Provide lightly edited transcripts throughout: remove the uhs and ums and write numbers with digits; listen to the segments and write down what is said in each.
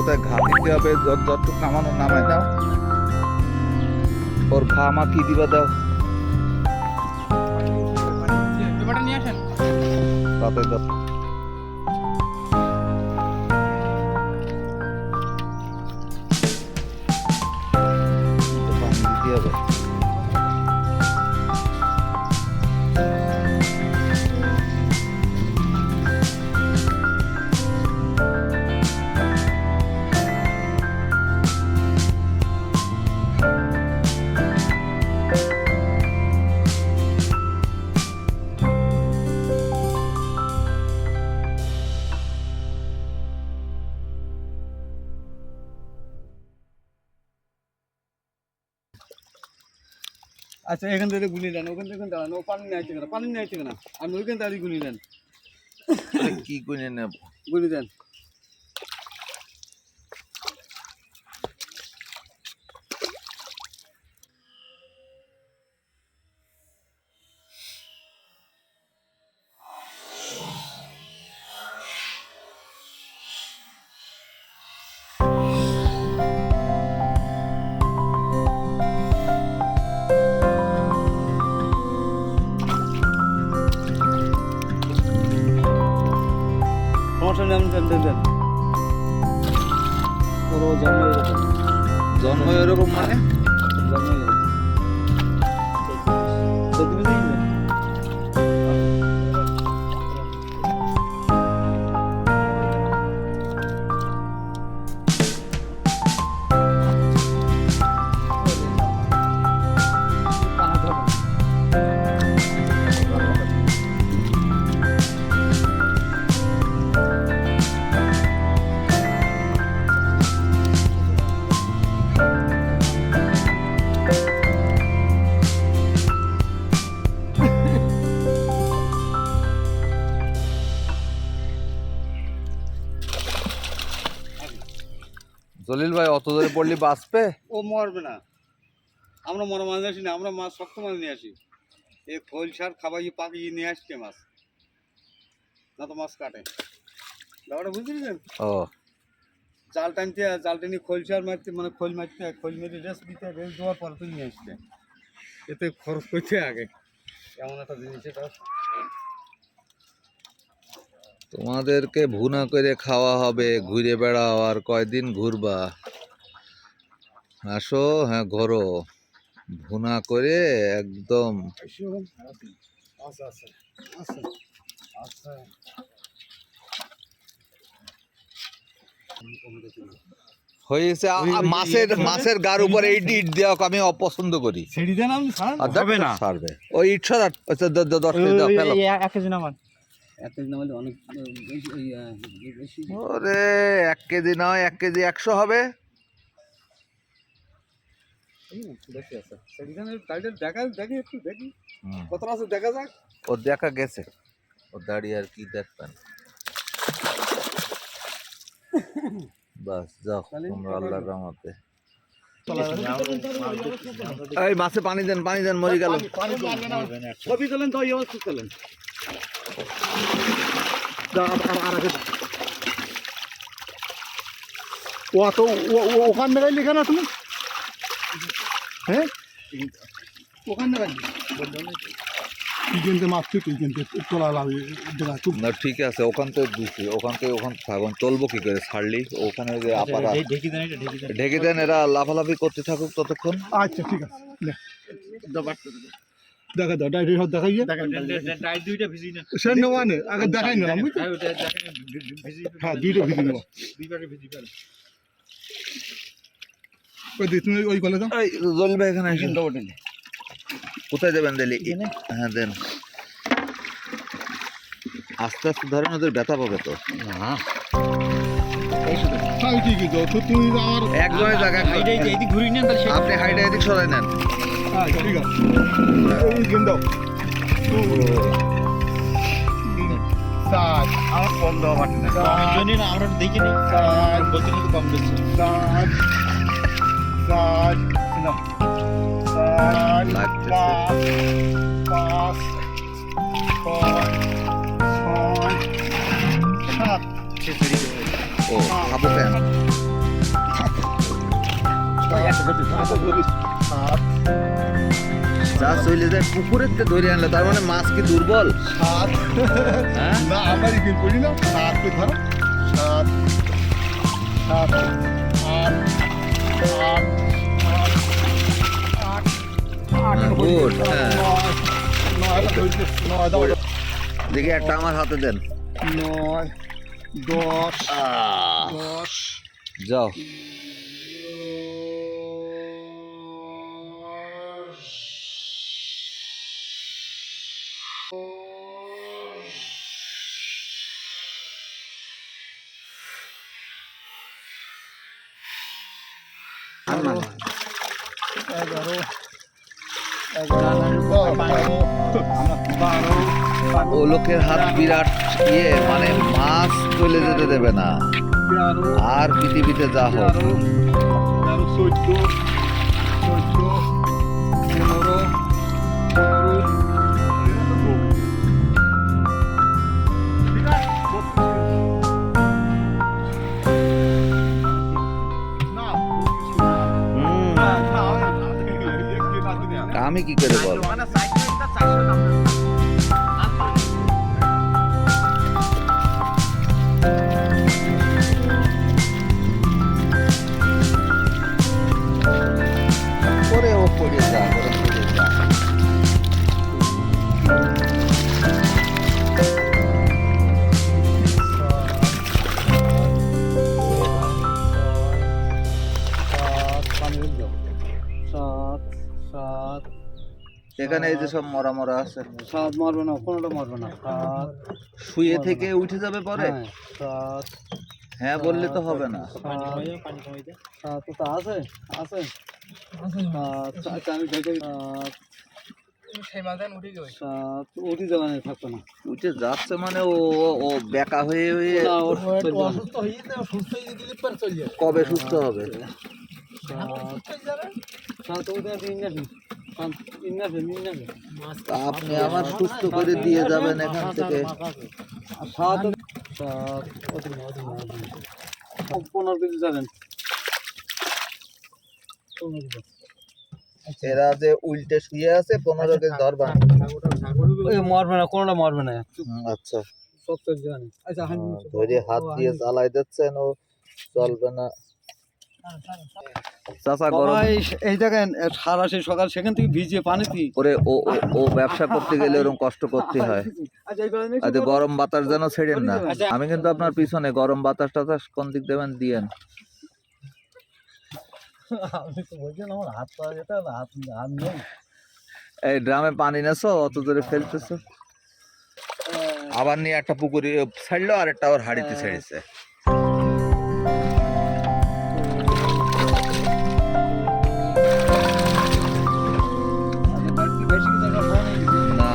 কোথায় ঘা দিতে হবে, যতটুকু নামানো নামাই দাও। ওর ঘা মাখিয়ে দিবা দাও। নিয়ে আসেন তাতে দাও। পানি দিতে হবে। আচ্ছা এখান থেকে গুলি নেন, ওখান থেকে দাঁড়ান, ও পানি নিয়ে আসছে কেন, পানি নিয়ে আসছে কেন, আমি ওইখান থেকে গুলি নেন, কি করে নেব? গুলি দেন। সমস্যা নেই, আমি দেন দেন। ওর জন্ম এরকম, জন্ম এরকম মানে? জন্ম এরকম। তো তুমি দেখবে জলিল ভাই, অত ধরে পড়লি বাঁচবে? ও মরবে না, আমরা মরা মাছ আসি না, আমরা মাছ শক্ত মাছ নিয়ে আসি। এই খোল সার খাবাইয়ে পাকিয়ে নিয়ে আসছে মাছ, না তো মাছ কাটে। ব্যাপারটা বুঝলেন? ও জাল টানতে, জাল টেনে খোল সার মারতে, মানে খোল মারতে, খোল মেরে রেস্ট দিতে, রেস্ট দেওয়ার পর তো নিয়ে আসছে। এতে খরচ করতে আগে এমন একটা জিনিস এটা। তোমাদেরকে ভুনা করে খাওয়া হবে, ঘুরে বেড়াও, আর কয়দিন ঘুরবা? আসো, হ্যাঁ ঘোরো, ভুনা করে একদম। আচ্ছা আচ্ছা আচ্ছা আচ্ছা। হয়েছে। মাছের মাছের গার উপরে ইট ইট দেওয়া আমি অপছন্দ করি। সিঁড়ি দেন আপনি হবে না, ছাড়বে ওই ইট সরা। 10 কেজি দাও, ফেলো। 1 কেজি নামান, 1 কেজি নামালে অনেক বেশি। ওরে 1 কেজি নয়, 1 কেজি 100 হবে। বেশি আছে সিঁড়ি দেন, টাইটেল দেখা দেখি, একটু দেখি কত আছে দেখা যাক। ও দেখা গেছে, ও দাঁড়িয়ে আর কি দেখবেন। বাস যাও তোমরা আল্লাহর রহমতে। এই মাছে পানি দেন, পানি দেন, মরে গেল। ছবি তোলেন তো, এই অবস্থা তোলেন। ও তো ওখান থেকে লিখে না তুমি, হ্যাঁ ওখান থেকে কি কিনতে মাছ, তুই কিনতে তোলা লাগবে। না ঠিক আছে, ওখান থেকে দিচ্ছি, ওখান থেকে থাকুন, তুলবো কি করে ছাড়লি? ওখানে যে আপারা ঢেকে দেন, এরা লাফালাফি করতে থাকুক ততক্ষণ। আচ্ছা ঠিক আছে, দেখা দাও ডাইরি হাত দেখাইয়ে সে নেওয়া নেই, আগে দেখাই নিলাম বুঝলি। হ্যাঁ দুইটা ভিজি নেবো। ওই দিই, তুমি ওই কলে যাও। এই জল ভাই এখানে আসেন। কোথায় দেবেন দিলি? হ্যাঁ দেন, আস্তে আস্তে ধরেন, ওদের ব্যথা পাবে তো। তুমি আমার একজনের জায়গায় ঘুরি নেন তাহলে আপনি হাইডে এদিক সরাই নেন। আচ্ছা ঠিক আছে, এই গেম দাও। সাত আমার কম দেওয়া পারছে না, আমরা দেখি নি বলতে কিন্তু কম দিচ্ছে। সাত সাত সাত লাগতেছে। পাঁচ ছয় ছয় সাত। ও খাবো কেন? যা চলে যায় পুকুরের তে ধরে আনলে তার মানে মাছ কি দুর্বল? সাত হ্যাঁ না আমার কি করি না সাত ধরো সাত সাত আট আট গুড হ্যাঁ নয় নয় দাও দেখি একটা আমার হাতে দেন। 9 10 10 যাও ও লোকের হাত বিরাট ইয়ে মানে মাছ চলে যেতে দেবে না আর পৃথিবীতে যা হোক। 14 আমি কি করে বল? করে ও পড়ে যা করে পড়ে যা। এখানে এই যে সব মরা মরা আছে, সাত মারবে না, কোনোটা মারবে না। সাত শুয়ে থেকে উঠে যাবে পরে। সাত হ্যাঁ বললে তো হবে না। সাত তো আছে আছে সাত আমি দেখে সাত উঠে যাবে না, থাকবে না। উঠে যাচ্ছে মানে ও ও বেকা হয়ে হয়ে কবে সুস্থ হবে? তা আপনি আমার সুস্থ করে দিয়ে যাবেন এখান থেকে। 15 কেজি যাবেন। এরা যে উল্টে শুয়ে আছে 15 কেজি ধরবা। মরবে না, কোনোটা মরবে না। আচ্ছা সব চল যাবে। আচ্ছা ধরে হাত দিয়ে চালাই দিচ্ছেন, ও চলবে না। চাচা গরম এই দেখেন সারা সেই সকাল সেখান থেকে ভিজে পানিতে করে ও ও ব্যবসা করতে গেলে এরকম কষ্ট করতে হয়। আর গরম বাতাস যেন ছেড়েন না। আমি কিন্তু আপনার পিছনে গরম বাতাস টাতাস কোন দিক দেবেন দিয়েন। আপনি তো বলছেন আমার হাত পা যেটা হাত হাত নেই। এই ড্রামে পানি নেছো, অত জোরে ফেলতেছো। আবার নিয়ে একটা পুকুরে ছাড়লো, আর একটা ওর হাড়িতে ছেড়েছে। না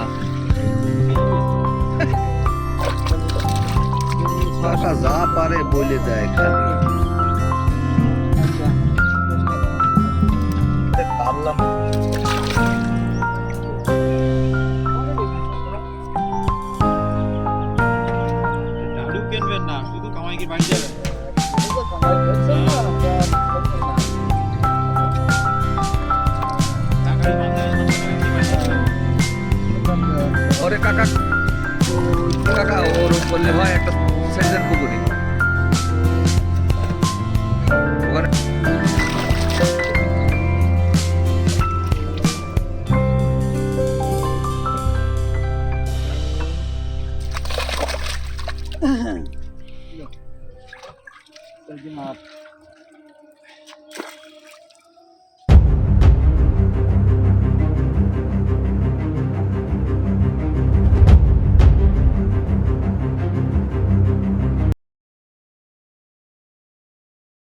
কাকা যা পারে বলে দেয় খালি। পারলাম ঝাড়ু কিনবেন না, শুধু কামাইকে বাড়ি যাবেন। ওরে কাকা কাকা ওর বললে হয় একটা সেন্টার পুকুরে